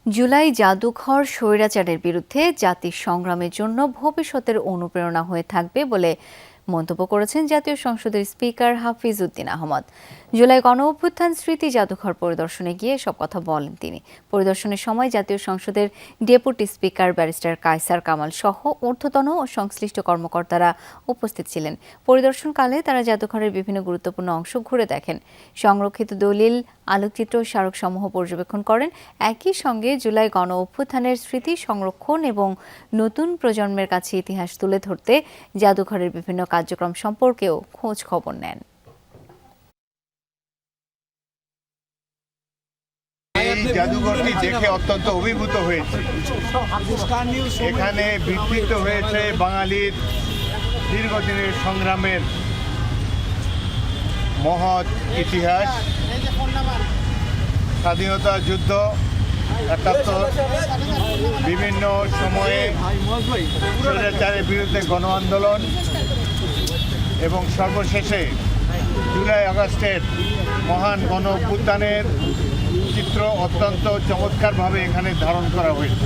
জুলাই জাদুঘর স্বৈরাচারের বিরুদ্ধে জাতির সংগ্রামের জন্য ভবিষ্যতের অনুপ্রেরণা হয়ে থাকবে বলে মন্তব্য করেছেন জাতীয় সংসদের স্পিকার হাফিজ উদ্দিন আহমদ। জুলাই গণঅভ্যুত্থান স্মৃতি জাদুঘর পরিদর্শনে গিয়ে সব কথা বলেন তিনি। পরিদর্শনের সময় জাতীয় সংসদের deputy speaker barrister Kaiser Kamal সহ ঊর্ধ্বতন ও সংশ্লিষ্ট কর্মকর্তারা উপস্থিত ছিলেন। পরিদর্শনকালে তারা জাদুঘরের বিভিন্ন গুরুত্বপূর্ণ অংশ ঘুরে দেখেন, সংরক্ষিত দলিল, আলোকচিত্র, স্মারকসমূহ পর্যবেক্ষণ করেন। একই সঙ্গে জুলাই গণ অভ্যুত্থানের স্মৃতি সংরক্ষণ এবং নতুন প্রজন্মের কাছে ইতিহাস তুলে ধরতে জাদুঘরের বিভিন্ন কার্যক্রম সম্পর্কেও খোঁজ খবর নেন। এই জাদুঘরটি দেখে অত্যন্ত অভিভূত হয়েছে। এখানে বিকৃত হয়েছে বাঙালির দীর্ঘদিনের সংগ্রামের মহৎ ইতিহাস, স্বাধীনতা যুদ্ধ, ৭১, বিভিন্ন সময়ে স্বৈরাচারের বিরুদ্ধে গণ আন্দোলন এবং সর্বশেষে জুলাই আগস্টের মহান গণ অভ্যুত্থানের চিত্র অত্যন্ত চমৎকারভাবে এখানে ধারণ করা হয়েছে।